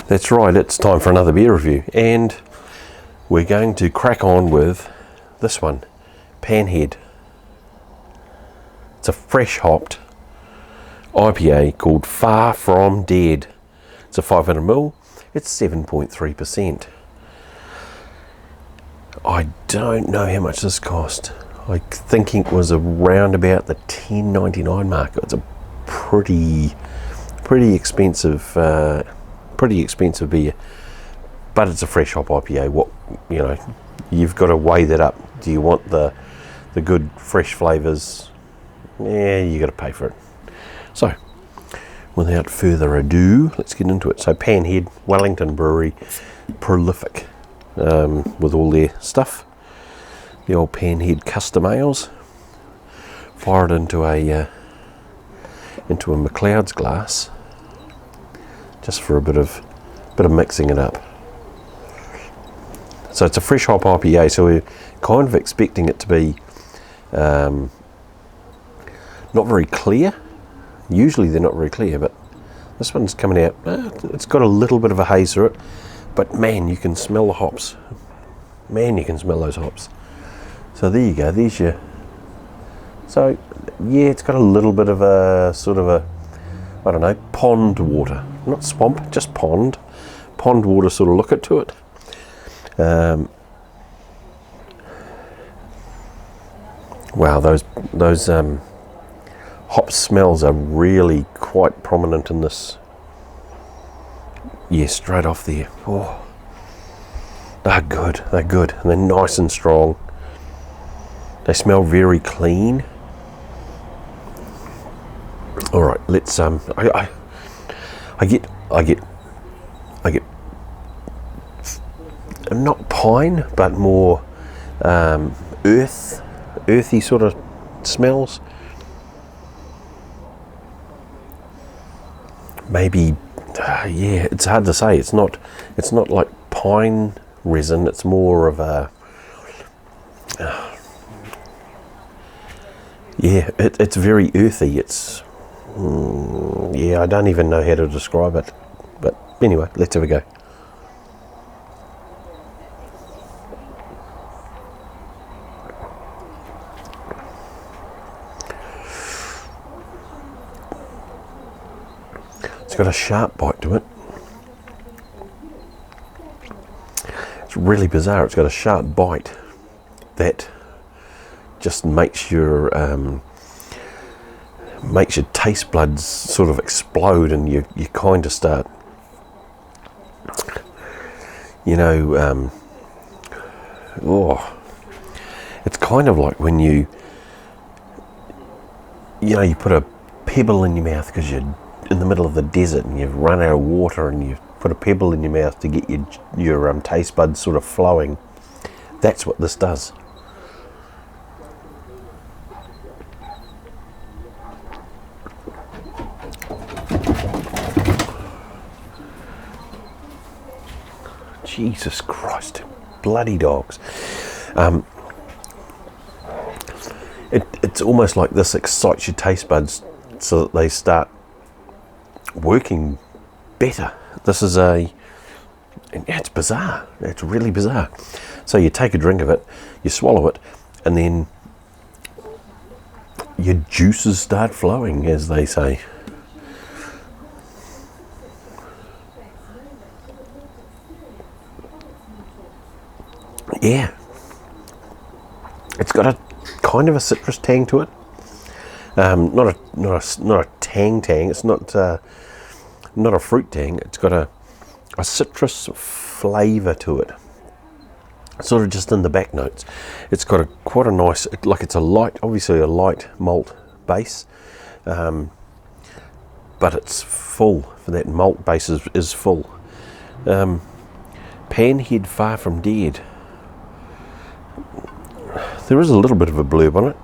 That's right, it's time for another beer review, and we're going to crack on with this one, Panhead. It's a fresh hopped IPA called Far From Dead. It's a 500ml, it's 7.3%. I don't know how much this cost. I'm thinking it was around about the $10.99 mark. It's a pretty expensive beer, but it's a fresh hop IPA. You've got to weigh that up. Do you want the good fresh flavours? Yeah, you got to pay for it. So, without further ado, let's get into it. So, Panhead, Wellington Brewery, prolific with all their stuff. The old Panhead custom ales. Fire it into a McLeod's glass, just for a bit of mixing it up. So it's a fresh hop IPA, so we're kind of expecting it to be not very clear. Usually they're not very clear, but this one's coming out, it's got a little bit of a haze through it, but man, you can smell the hops. Man, you can smell those hops. So there you go, there's your... So yeah, it's got a little bit of a sort of a, I don't know, pond water. Not swamp, just pond water sort of look to it. Wow, those hop smells are really quite prominent in this. Yeah, straight off there. Oh, they're good, and they're nice and strong. They smell very clean. All right, let's I get not pine, but more earthy sort of smells. Maybe yeah, it's hard to say. It's not like pine resin. It's more of a yeah. It's very earthy. It's yeah, I don't even know how to describe it. But anyway, let's have a go. It's got a sharp bite to it. It's really bizarre. It's got a sharp bite that just makes your taste buds sort of explode, and you kind of start, it's kind of like when you put a pebble in your mouth because you're in the middle of the desert and you've run out of water, and you put a pebble in your mouth to get your taste buds sort of flowing. That's what this does. Jesus Christ, bloody dogs. It's almost like this excites your taste buds so that they start working better. This is it's bizarre. It's really bizarre. So you take a drink of it, you swallow it, and then your juices start flowing, as they say. Yeah, it's got a kind of a citrus tang to it. Not a tang. It's not a fruit tang. It's got a citrus flavour to it. Sort of just in the back notes. It's got quite a nice, like it's obviously a light malt base, but it's full. For that malt base is full. Panhead Far From Dead. There is a little bit of a blurb on it.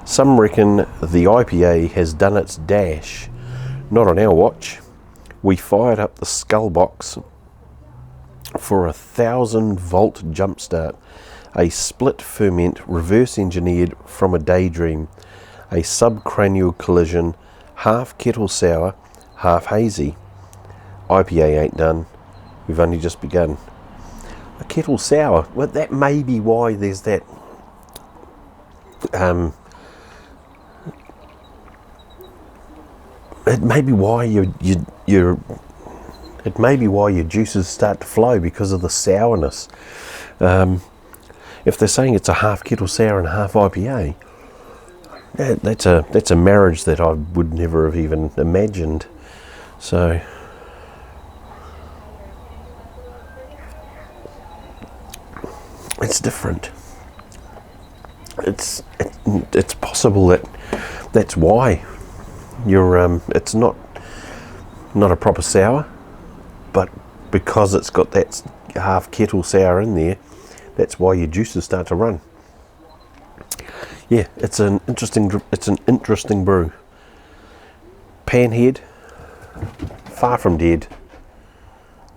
Some reckon the IPA has done its dash. Not on our watch. We fired up the skull box for a 1,000-volt jumpstart. A split ferment reverse engineered from a daydream. A subcranial collision, half kettle sour, half hazy. IPA ain't done. We've only just begun. A kettle sour. Well, that may be why there's that. It may be why it may be why your juices start to flow, because of the sourness. If they're saying it's a half kettle sour and half IPA, that's a marriage that I would never have even imagined. So it's different. It's possible that's why you're it's not a proper sour, but because it's got that half kettle sour in there, that's why your juices start to run. Yeah, it's an interesting brew. Panhead, far from dead,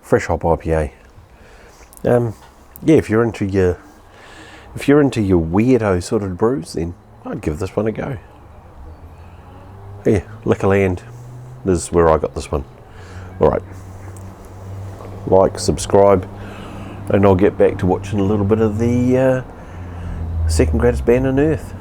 fresh hop IPA. Yeah, if you're into your weirdo sort of brews, then I'd give this one a go. Yeah, Liquorland is where I got this one. Alright, like, subscribe, and I'll get back to watching a little bit of the second greatest band on earth.